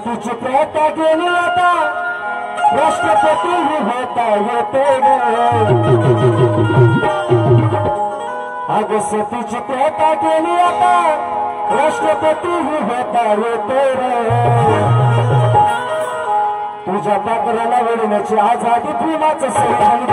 सतीची प्रथा केली आता राष्ट्रपती होता येते अग सतीची प्रथा केली आता राष्ट्रपती होता येते तुझ्या पाकराला वळण्याची आझादी प्रेमाचं संविधान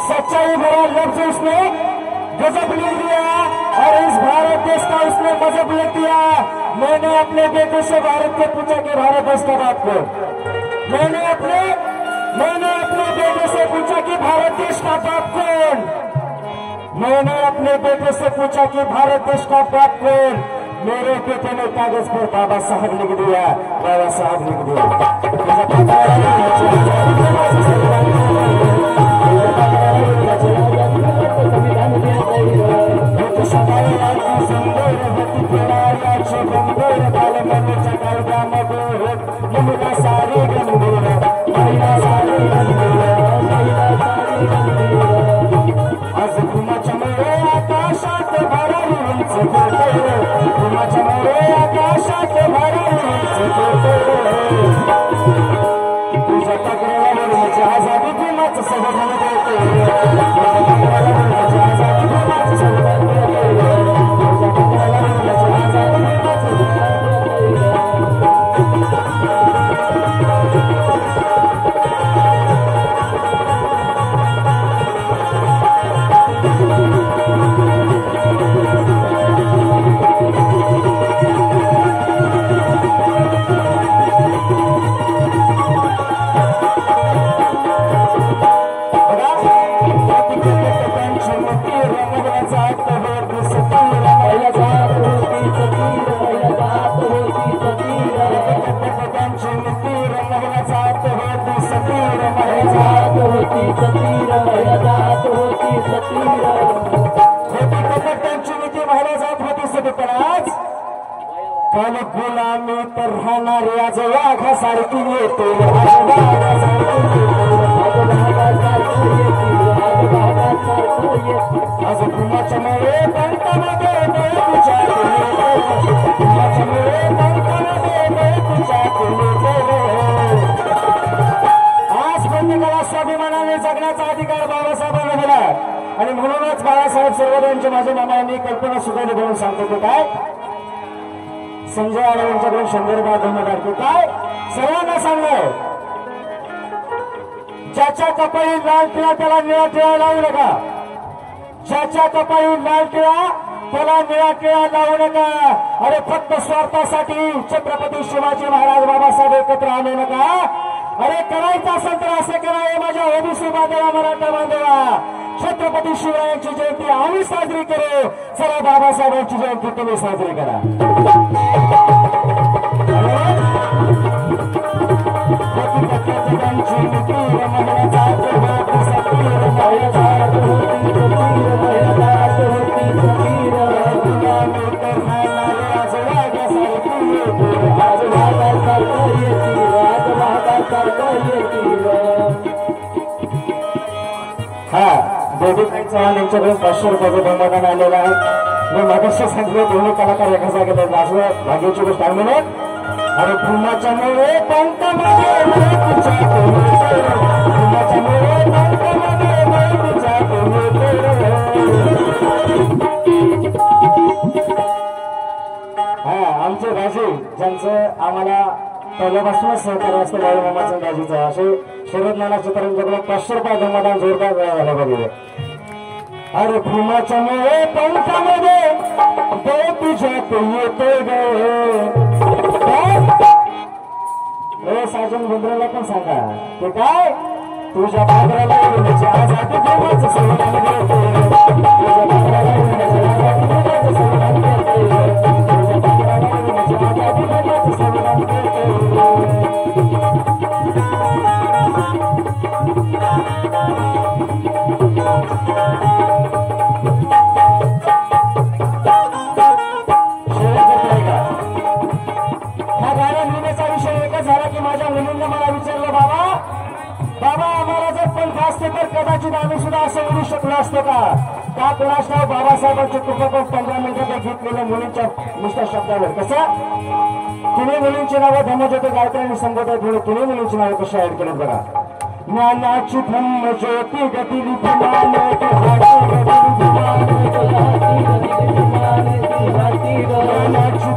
सच्चाई भरा लफ्ज उसने गजब लिख दिया और इस भारत देश का उसने मजहब लिख दिया। मैंने अपने बेटे से भारत को पूछा कि भारत देश का बात को मैंने अपने बेटे से पूछा कि भारत देश का बाप कौन। मैंने अपने बेटे से पूछा कि भारत देश का बाप कौन। मेरे बेटे ने कागज पर बाबा साहब लिख दिया, बाबा साहब लिख दिया। गुलामी तर राहणारी आज वाघासारखी येते आज कुणाच्यामुळे पंतामध्ये आज प्रत्येकाला स्वाभिमानाने जगण्याचा अधिकार बाबासाहेबांना दिला आणि म्हणूनच बाळासाहेब सर्वोदयांचे माझे मामा यांनी कल्पना सुखाने बोलून सांगतो काय संजय आडवांच्याकडून 100 रुपये धन्यवाद की काय सर्वांना सांगलं ज्याच्या कपाळी लाल टिळा त्याला निळा टिळा लावू नका। ज्याच्या कपाळी लाल टिळा त्याला निळा टिळा लावू नका। अरे फक्त स्वार्थासाठी छत्रपती शिवाजी महाराज बाबासाहेब एकत्र आणू नका। अरे करायचं असेल तर असं करा माझ्या ओबीसी बांधवा मराठा बांधवा छत्रपती शिवरायांची जयंती आम्ही साजरी करू चला बाबासाहेबांची जयंती तुम्ही साजरी करा। आज हा बेबी चव्हाण यांच्याकडून 500 रुपयाचं बहुमान आलेलं आहे. मी मागाशी सांगितलं दोन्ही कलाकार एका जागेला नाचलं भाग्याची गोष्ट आहे म्हणून. अरे फुलाच्या मुळे पंखामध्ये हा आमचे राजू ज्यांचं आम्हाला पहिल्यापासूनच सहकार्य असतं बाळू मामाचं राजूचं असे शरद नाना चित्रांच्याकडे 500 रुपये धमादान जोरदार झाला पाहिजे. अरे फुलाच्या मुळे पंखामध्ये तुझ्यात येतोय गे साजन गुंद्रेला पण सांगा ते काय तुझ्या पात्राला येण्याची आजादी देवाचं संविधान देते. तुझ्या पात्राला येण्याची आजादी देवाचं संविधान देते. तुझ्या पात्राला येण्याची आजादी देवाचं संविधान देते. हा गाणं लिहिण्याचा विषय एकच झाला की माझ्या मुलींना मला विचारलं बाबा आम्हाला जर पंख असते तर कदाचित आम्ही सुद्धा असं म्हणू शकलो असतो का कोणाच नाव बाबासाहेबांचे कृपा 15 मिनिटात घेतलेल्या मुलींच्या नुसत्या शब्दावर कसं तिन्ही मुलींची नावं धम्मज्योती गायत्री आणि संगोदय धुळे तिन्ही मुलींची नावं कशी ऍड केली बघा. ज्ञानाची धम्म ज्योती गतीली ज्ञानाची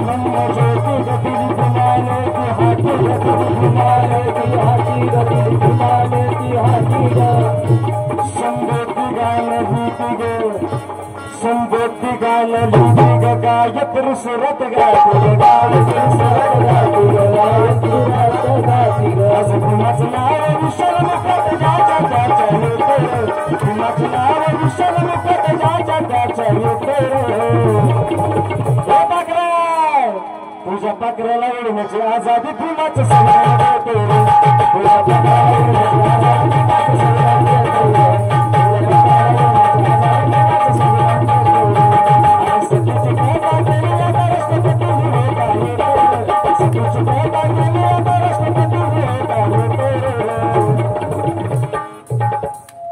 धम्म ज्योती गतीली संगोती गान लिपी गायत्री सुरत आज भीमाचं नाव विशाल मुखत जाच्या भीमाचं नाव विशाल मुखत जाच्या तुझ्या पाकऱ्याला येण्याची आजादी भीमाचं संविधान देते. तुझ्या पाकऱ्याला येण्याची आजादी भीमाचं संविधान देते.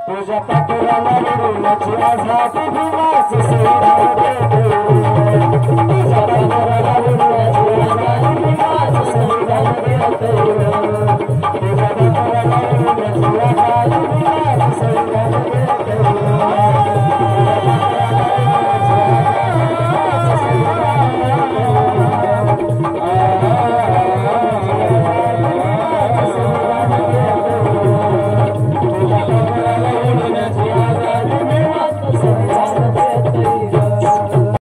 तुझ्या पाकऱ्याला येण्याची आजादी भीमाचं संविधान देते. तुझ्या पाकऱ्याला येण्याची आजादी भीमाचं संविधान देते.